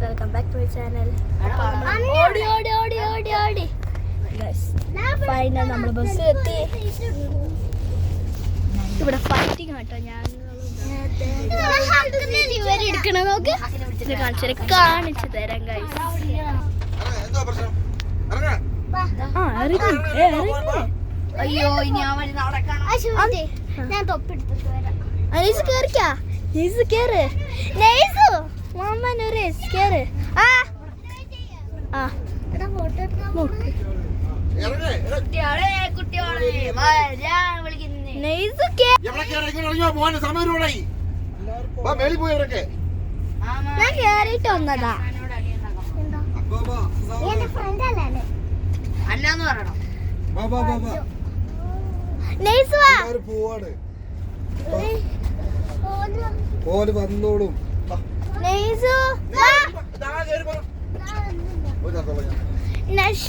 Welcome back to my channel. ഓടി final നമ്മൾ bus എത്തി. ഇവിടെ ഫൈറ്റിംഗ് ആട്ടോ. ഞാൻ കാണിച്ചു തരാം ഗൈസ്. അയ്യോ ഇനി ഞാൻ തൊപ്പിടുത്തിട്ട് വരാം. നൈസ് കേറിക്കാ. നൈസ് കേറ്. നൈസ് മാമനൊരു കേറ്. ആ ആ ഞാൻ കേറിട്ട് വന്നതാ. അല്ലാന്ന് പറയണം. നൈസ് വാ. വന്നോളും. നൈസ് നഷ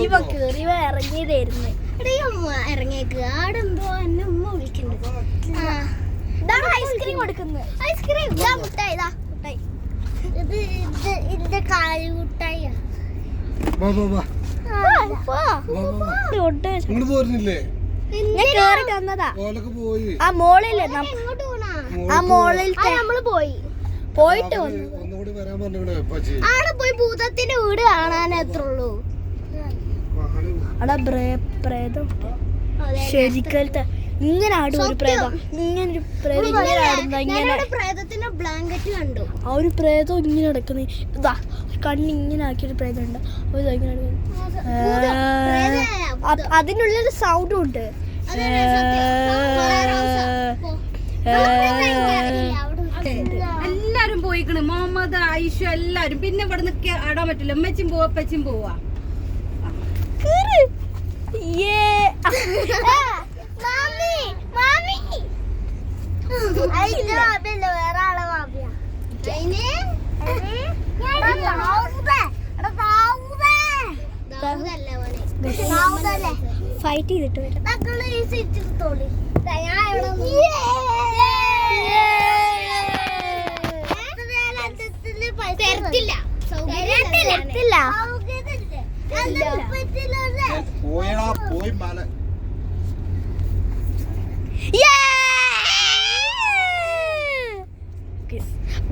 ഇവ കേറി ഇറങ്ങിയതായിരുന്നു. ഇറങ്ങിയേക്ക് ആടെന്തോ എന്നെ ഉമ്മ വിളിക്കുന്നുണ്ട്. ഐസ്ക്രീം കൊടുക്കുന്നു. ഐസ്ക്രീം മുട്ടായി. ഇതാ മുട്ടായി. ഇത് ഇതിന്റെ കാലി മുട്ടായി. ഞാൻ കേറി വന്നതാ. ആ മോളിൽ ആ മോളിൽ നമ്മള് പോയിട്ട് വന്നു. ആടെ പോയി ഭൂതത്തിന്റെ വീട് കാണാൻ എത്രയുള്ളൂ. അവിടെ പ്രേതം ശരിക്കലത്തെ ഇങ്ങനെ ആടും. ഒരു പ്രേതം ഇങ്ങനെ ഒരു പ്രേതം ഇങ്ങനെ ആടുന്ന ഇങ്ങനെ പ്രേതത്തിന്റെ ബ്ലാങ്കറ്റ് കണ്ടു. ആ ഒരു പ്രേതം ഇങ്ങനെ കിടക്കുന്ന ഇതാ കണ്ണിങ്ങനെ ആക്കിയൊരു പ്രേതം ഉണ്ട്. അതിനുള്ളൊരു സൗണ്ടും ഉണ്ട്. എല്ലാരും പോയിക്കണ്. മുഹമ്മദ് ആയിഷ എല്ലാരും. പിന്നെ ഇവിടെ നിൽക്കാൻ ആടാൻ പറ്റില്ല. അമ്മച്ചും പോവാ അപ്പച്ചും പോവാ. ഫൈറ്റ് ചെയ്തിട്ട് വരും.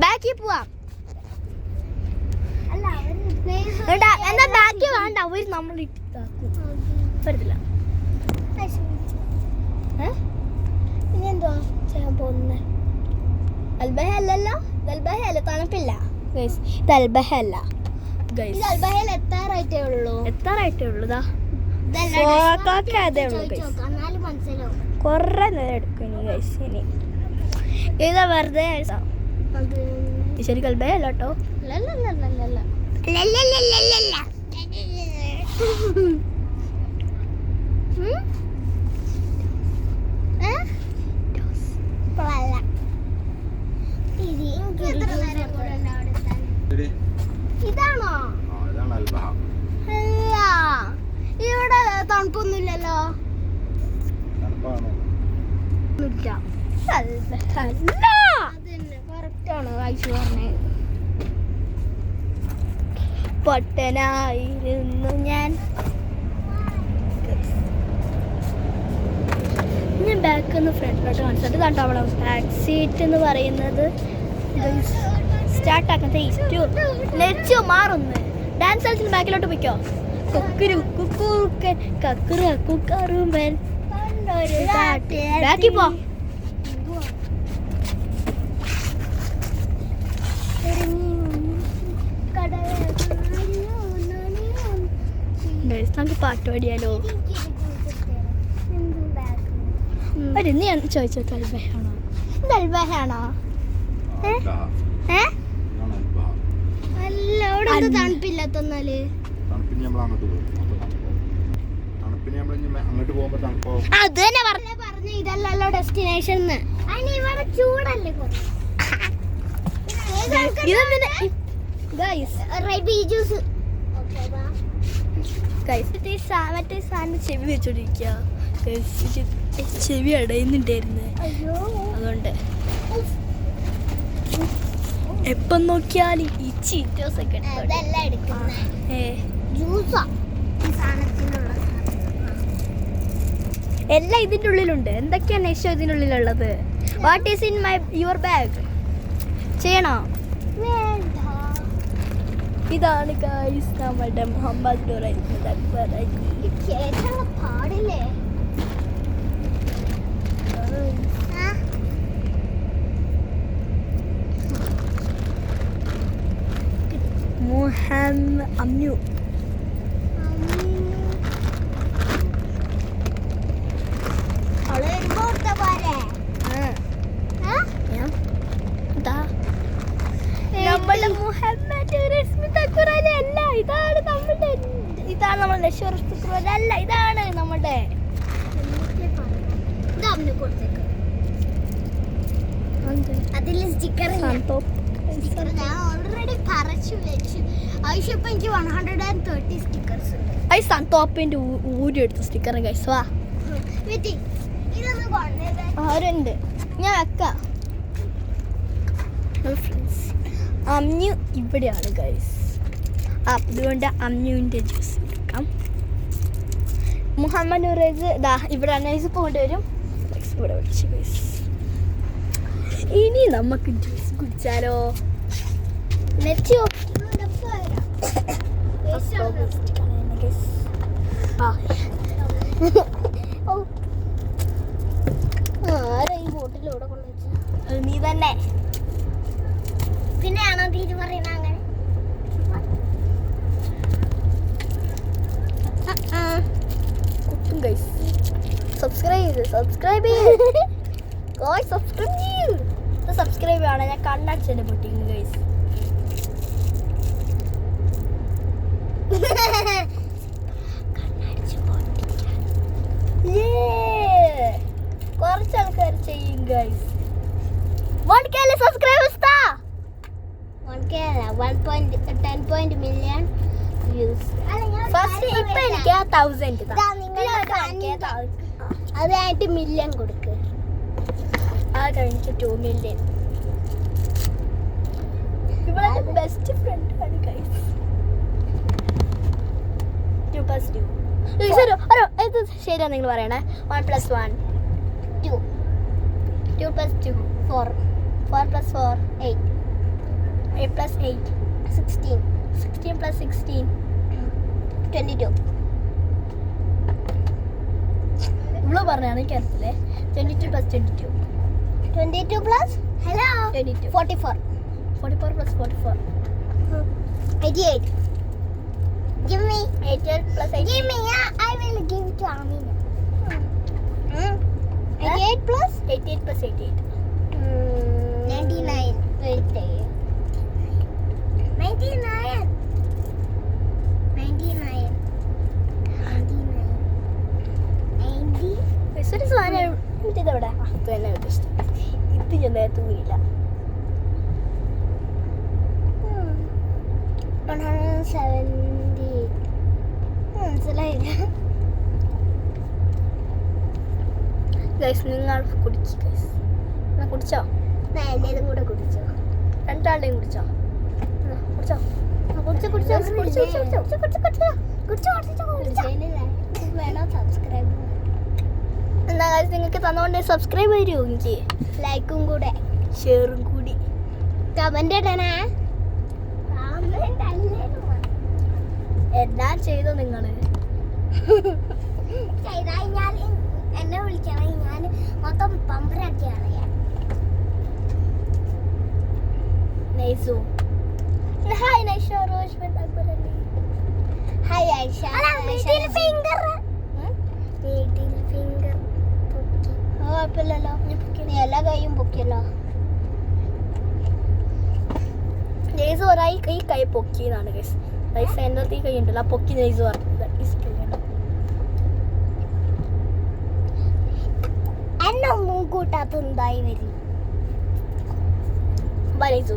ബാക്കി പോവാം. എന്നാ ബാക്കി വേണ്ട. അവര് നമ്മൾ പറ്റത്തില്ല. ഇനിയെന്തോ ചെയ്യാൻ പോകുന്നത്? അൽബഹല്ലല്ലോ. അൽബഹല്ല തണുപ്പില്ല ഗൈസ്. ഇത് അൽബഹല്ല ഗൈസ്. എത്താറായിട്ടേ ഉള്ളൂ. കൊറേ നേരം എടുക്കും ഇനി ഗൈസ്. ഇനി ഇതാ വെറുതെ ശരിക്കും അൽബഹല്ല കേട്ടോ. ഇതാണോ? അല്ല ഇവിടെ തണുപ്പൊന്നുമില്ലല്ലോ. പൊട്ടനായിരുന്നു ഞാൻ. ബാക്ക് ഒന്ന് ഫ്രണ്ടിലോട്ട് കാണിച്ചിട്ട് കണ്ടോ അവിടെ ബാക്ക് സീറ്റ് എന്ന് പറയുന്നത്. സ്റ്റാർട്ടാക്കാൻ ലെച്ചു മാറുന്നു. ഡാൻസ് കളിച്ചിന് ബാക്കിലോട്ട് പോയിക്കോ. കുക്കുരു കുക്കൂക്കൻ കക്കുറ കുക്കറുമ്പൻ ബാക്കി പോ. നമുക്ക് പാട്ട് പാടിയാലോ? നീ ചോദിച്ചോ അൽബഹാണോ? ഇത് അൽബഹാണോ? അല്ല അവിടെ എന്താ തണുപ്പില്ലാത്തന്നാല്. അത് തന്നെ പറഞ്ഞ ഇതല്ലല്ലോ ഡെസ്റ്റിനേഷൻ. ഇവിടെ ചൂടല്ലേ. മറ്റേ സാധനം ചെവി വെച്ചോണ്ടിരിക്കുക. ചെവി അടയുന്നുണ്ടായിരുന്നു, അതുകൊണ്ട് എപ്പം നോക്കിയാലും ഈ ചീറ്റോസ് ഒക്കെ എല്ലാം ഇതിൻ്റെ ഉള്ളിലുണ്ട്. എന്തൊക്കെയാണ് നെക്സ്റ്റ് ഇതിൻ്റെ ഉള്ളിലുള്ളത്? What is in your bag? ചെയ്യണോ? ഇതാണ് ഗൈസ് നമ്മുടെ മുഹമ്മദ് പാടില്ലേ. അമ്നു നമ്മുടെ മുഹമ്മദ് അല്ല, ഇതാണ് നമ്മുടെ, ഇതാണ് നമ്മുടെ അല്ല, ഇതാണ് നമ്മുടെ അതില് സ്റ്റിക്കർ ഓൾറെഡി പറിച്ചു വെച്ചു. ആവശ്യം എനിക്ക് 130 സ്റ്റിക്കേഴ്സ് ഉണ്ട്. ഐ സന്തോപ്പിന്റെ ഊരി എടുത്ത സ്റ്റിക്കർ ഗൈസ്. വാ ഇതൊന്നും കൊണ്ടുവരാൻ ആരുണ്ട്, ഞാൻ വെക്കാം. അമ്നു ഇവിടെയാണ് ഗൈസ്. അതുകൊണ്ട് അമ്നുവിൻ്റെ ജ്യൂസ് എടുക്കാം. മുഹമ്മദ് നൂറേജ് ഇതാ ഇവിടെ നൈസ് കൊണ്ടുവരും. ഇവിടെ വിളിച്ചു ഗൈസ്. ഇനി നമുക്ക് ജ്യൂസ് കുടിച്ചാലോ? നെച്ചോ ആരാ ഈ ബോട്ടിലൂടെ കൊണ്ടുവച്ച? നീ തന്നെ. പിന്നെയാണോ തീര് പറയുന്ന അങ്ങനെ? കുട്ടും ഗൈസ്. സബ്സ്ക്രൈബ് ചെയ്യൂ. സബ്സ്ക്രൈബ് ചെയ്യൂ. സബ്സ്ക്രൈബ് ചെയ്യണം. ഞാൻ കണ്ണടിച്ചെന്നെ പൊട്ടിക്കുന്നു ഗൈസ്. കുറച്ച് ആൾക്കാർ ചെയ്യും ഗൈസ്. 1K സബ്സ്ക്രൈബേഴ്സ് താ. 1K അല്ല 1.10 മില്യൺ വ്യൂസ്. ഫസ്റ്റ് ഇപ്പൊ എനിക്ക് 1000 താ. അതായിട്ട് മില്യൺ കൊടുക്ക്. അത് കഴിഞ്ഞിട്ട് 2 മില്യൺ. ഇവിടെ ബെസ്റ്റ് ഫ്രണ്ട് ആണ് ഗൈസ്. 2 + 2. ഇത് ശരിയാ നിങ്ങൾ പറയണേ. 1 + 1 2. 2 + 2 4. 4 + 4 8. 8 + 8 16. 16 + 16 22. ഇവള് പറഞ്ഞാണ് എനിക്കറിയത്തില്ലേ. 22 + 22 22 plus hello 22 44. 44 + 44 88. Give me 88 + 88. Give me, yeah, I will give to Amina. 88 plus 88 + 88 99. Wait there. 99. 99. 90. ഒരു സാധനം ഇതെവിടെ അത് തന്നെ ഇഷ്ടം. ഇത് ഞാൻ നേരത്തെ ഊരില്ല. 170. മനസ്സിലായില്ല. ഗൈസ് നിങ്ങൾ കുടിച്ചു ഗൈസ്. ഞാൻ കുടിച്ചോ? ഞാൻ എന്നേതും കൂടെ കുടിച്ചോ. രണ്ടാളുടെയും കുടിച്ചോ? കുടിച്ചോ? വേണോ സബ്സ്ക്രൈബ്? എന്താ ഗൈസ് നിങ്ങൾക്ക് തന്നുകൊണ്ട് സബ്സ്ക്രൈബ് ചെയ്യൂ. എനിക്ക് ലൈക്കും കൂടെ ഷെയറും കൂടി കമന്റ് ഇടണേ. എല്ലാം ചെയ്തോ നിങ്ങൾ? ചെയ്താൽ ഞാൻ എന്നെ വിളിക്കണം. ഞാൻ മൊത്തം പമ്പരാക്കി അറിയാം. നൈസു. ഹായ് നൈഷ റോഷ് ബൻ Akbar Ali. Hi Aisha. Middle finger. Middle finger പൊക്കി. കുഴപ്പമില്ലല്ലോ. നീ എല്ലാ കൈയും പൊക്കിയല്ലോ. നൈസു ഒരായി കൈ പൊക്കിയതാണ് ഗൈസ്. നൈസ് എൻ്റെ ഈ കൈ ഉണ്ടല്ലോ, ആ പൊക്കി നൈസു പറഞ്ഞത്. എന്നെ ഒന്നും കൂട്ടാത്ത എന്തായി വരും. നൈസു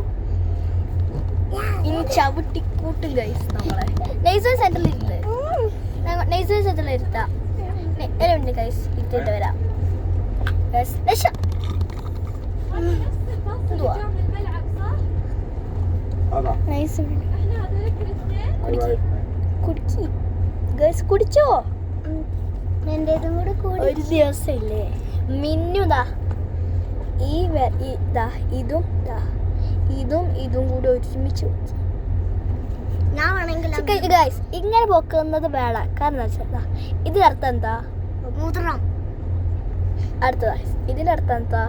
ഇനി ചവിട്ടിക്കൂട്ടും ഗൈസ്. നമ്മളെ നൈസു സെന്ററിൽ ഇരുത്ത്. നൈസു സെന്ററിൽ ഇരുത്താം. ഉണ്ട് ഗൈസ്. ഇരുത്തിട്ട് വരാം. بس ليش هذا نفس الباص اللي جاب الملعب صح؟ هذا നൈസ് احنا هذول الاثنين കുടിക്കി ഗേൾസ് കുടിച്ചോ എന്റേതും കൂടെ കൂടി ഒരു ദിവസമില്ലേ മിന്നുതാ ഇതും കൂടി ഒരുമിച്ച് കുടിച്ചു. ഞാൻ വേണമെങ്കിൽ ഗൈസ് ഇങ്ങനെ പൊക്കുന്നത് വേണ്ട. കാരണം എന്താ ഇതിനർത്ഥം എന്താ? മുദ്രം അടുത്ത ഇതിനർത്ഥം എന്താ?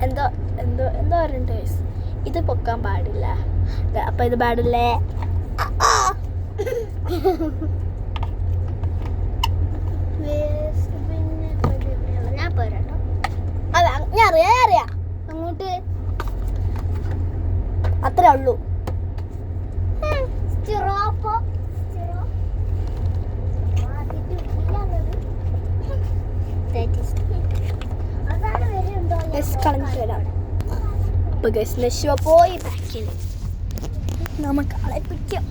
എന്തോ പറയുന്നുണ്ട് ഗൈസ്. ഇത് പൊക്കാൻ പാടില്ല. അപ്പൊ ഇത് പാടില്ലേ? പിന്നെ ഞാൻ പോരാട്ടോ. അല്ല ഞാൻ അറിയാം അങ്ങോട്ട് അത്രേ ഉള്ളൂ. സ്റ്റിറോപ്പോ അതാണ് വരുന്നുണ്ടോ ഗൈസ് കളഞ്ഞിട്ട് വരാം. അപ്പൊ ഗൈസ് നശിവ പോയി ബാക്കിൽ നമുക്ക് ആളെ പിടിക്കാം.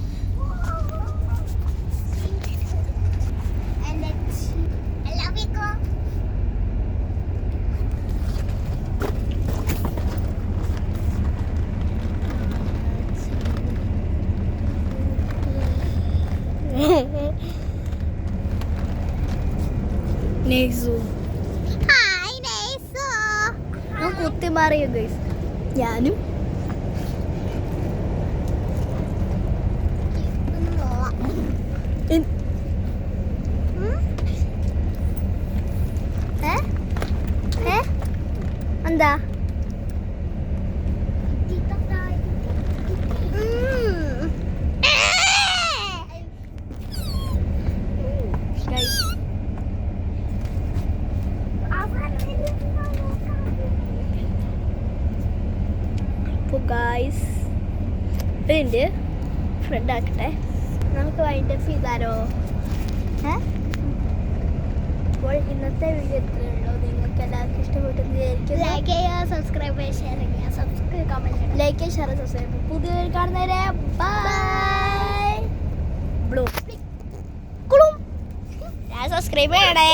നെയ്സു കുത്തി മാറിയോ ഗൈസ്? ഞാനും എന്താ ഗായ്സ് ഇതിൻ്റെ ഫ്രണ്ട് ആക്കട്ടെ. നമുക്ക് വൈൻഡപ്പ് ചെയ്താലോ? അപ്പോൾ ഇന്നത്തെ വീഡിയോ എത്രയുള്ളൂ? നിങ്ങൾക്ക് എല്ലാവർക്കും ഇഷ്ടപ്പെട്ടു. ലൈക്ക് ചെയ്യുക, സബ്സ്ക്രൈബ് ചെയ്യുക, ഷെയർ ചെയ്യുക, subscribe comment like share subscribe. പുതിയ കാണുന്നവരെ ബൈ. ബ്ലൂ സബ്സ്ക്രൈബ് ചെയ്യണേ.